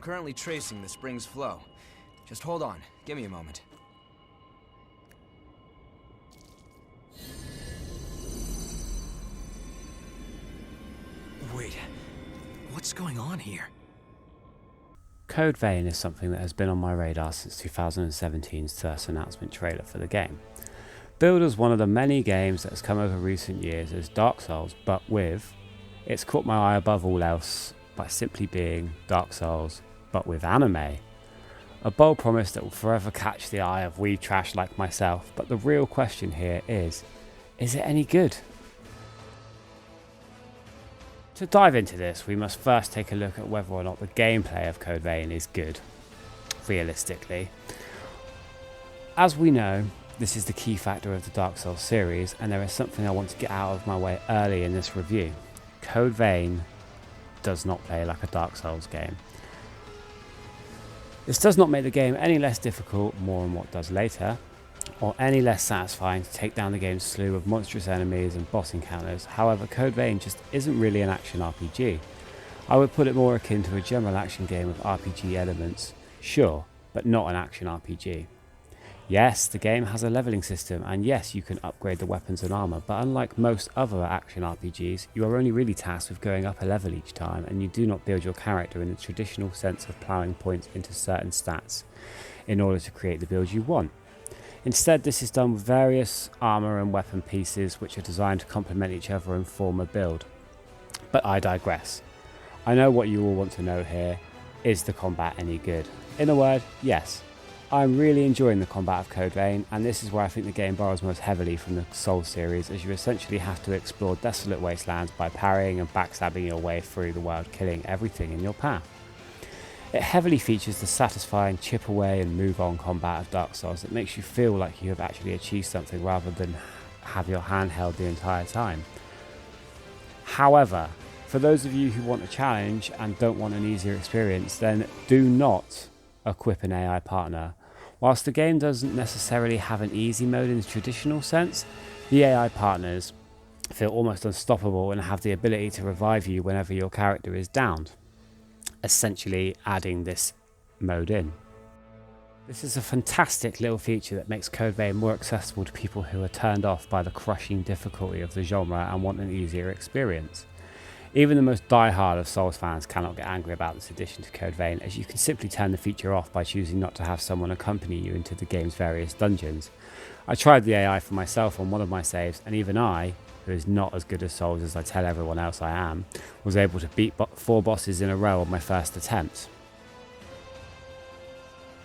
currently tracing the spring's flow. Just hold on. Give me a moment. Wait. What's going on here? Code Vein is something that has been on my radar since 2017's first announcement trailer for the game. Billed as one of the many games that has come over recent years as Dark Souls, but it's caught my eye above all else by simply being Dark Souls, but with anime. A bold promise that will forever catch the eye of wee trash like myself, but the real question here is it any good? To dive into this, we must first take a look at whether or not the gameplay of Code Vein is good, realistically. As we know, this is the key factor of the Dark Souls series, and there is something I want to get out of my way early in this review. Code Vein does not play like a Dark Souls game. This does not make the game any less difficult, more on what does later, or any less satisfying to take down the game's slew of monstrous enemies and boss encounters. However, Code Vein just isn't really an action RPG. I would put it more akin to a general action game with RPG elements, sure, but not an action RPG. Yes, the game has a leveling system, and yes, you can upgrade the weapons and armor, but unlike most other action RPGs, you are only really tasked with going up a level each time, and you do not build your character in the traditional sense of ploughing points into certain stats in order to create the build you want. Instead, this is done with various armor and weapon pieces which are designed to complement each other and form a build. But I digress. I know what you all want to know here. Is the combat any good? In a word, yes. I'm really enjoying the combat of Code Vein, and this is where I think the game borrows most heavily from the Souls series, as you essentially have to explore desolate wastelands by parrying and backstabbing your way through the world, killing everything in your path. It heavily features the satisfying chip away and move on combat of Dark Souls that makes you feel like you have actually achieved something rather than have your hand held the entire time. However, for those of you who want a challenge and don't want an easier experience, then do not equip an AI partner. Whilst the game doesn't necessarily have an easy mode in the traditional sense, the AI partners feel almost unstoppable and have the ability to revive you whenever your character is downed, essentially adding this mode in. This is a fantastic little feature that makes Code Vein more accessible to people who are turned off by the crushing difficulty of the genre and want an easier experience. Even the most die-hard of Souls fans cannot get angry about this addition to Code Vein, as you can simply turn the feature off by choosing not to have someone accompany you into the game's various dungeons. I tried the AI for myself on one of my saves, and even I, who is not as good as Souls as I tell everyone else I am, was able to beat 4 bosses in a row on my first attempt.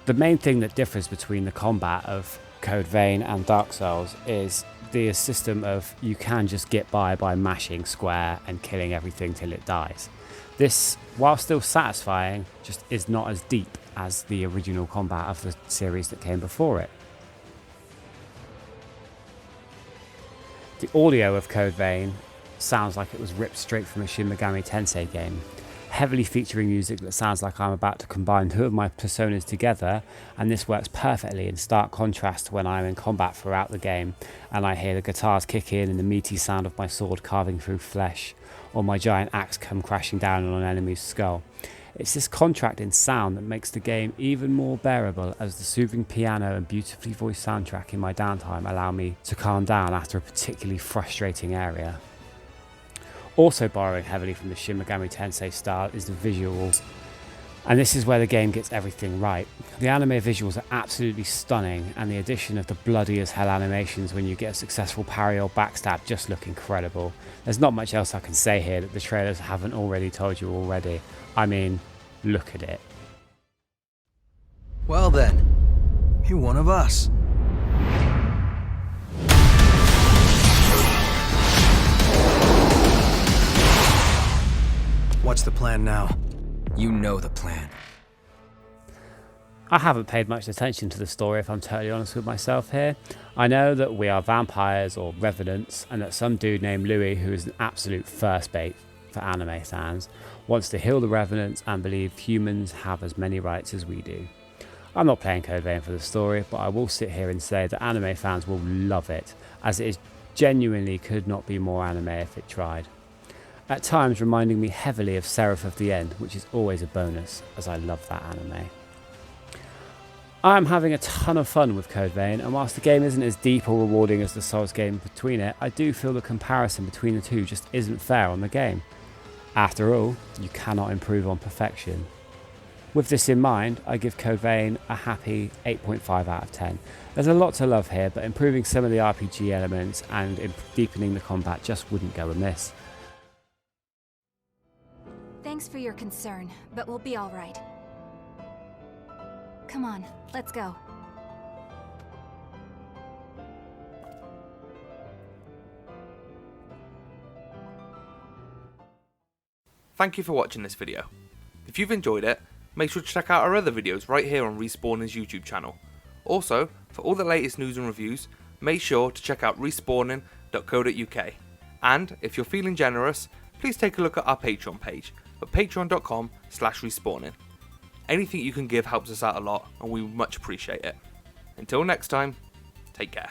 The main thing that differs between the combat of Code Vein and Dark Souls is the system of you can just get by mashing square and killing everything till it dies. This, while still satisfying, just is not as deep as the original combat of the series that came before it. The audio of Code Vein sounds like it was ripped straight from a Shin Megami Tensei game, heavily featuring music that sounds like I'm about to combine 2 of my personas together, and this works perfectly in stark contrast to when I'm in combat throughout the game and I hear the guitars kick in and the meaty sound of my sword carving through flesh, or my giant axe come crashing down on an enemy's skull. It's this contrast in sound that makes the game even more bearable, as the soothing piano and beautifully voiced soundtrack in my downtime allow me to calm down after a particularly frustrating area. Also borrowing heavily from the Shin Megami Tensei style is the visuals, and this is where the game gets everything right. The anime visuals are absolutely stunning, and the addition of the bloody as hell animations when you get a successful parry or backstab just look incredible. There's not much else I can say here that the trailers haven't already told you already. I mean, look at it. Well then, you're one of us. What's the plan now? You know the plan. I haven't paid much attention to the story, if I'm totally honest with myself here. I know that we are vampires or revenants, and that some dude named Louis, who is an absolute first bait for anime fans, wants to heal the revenants and believe humans have as many rights as we do. I'm not playing Code Vein for the story, but I will sit here and say that anime fans will love it, as it is genuinely could not be more anime if it tried. at times reminding me heavily of Seraph of the End, which is always a bonus, as I love that anime. I am having a ton of fun with Code Vein, and whilst the game isn't as deep or rewarding as the Souls game between it, I do feel the comparison between the two just isn't fair on the game. After all, you cannot improve on perfection. With this in mind, I give Code Vein a happy 8.5 out of 10. There's a lot to love here, but improving some of the RPG elements and deepening the combat just wouldn't go amiss. Thanks for your concern, but we'll be all right. Come on, let's go. Thank you for watching this video. If you've enjoyed it, make sure to check out our other videos right here on Respawning's YouTube channel. Also, for all the latest news and reviews, make sure to check out respawning.co.uk. And if you're feeling generous, please take a look at our Patreon page at patreon.com/respawning. Anything you can give helps us out a lot, and we would much appreciate it. Until next time, take care.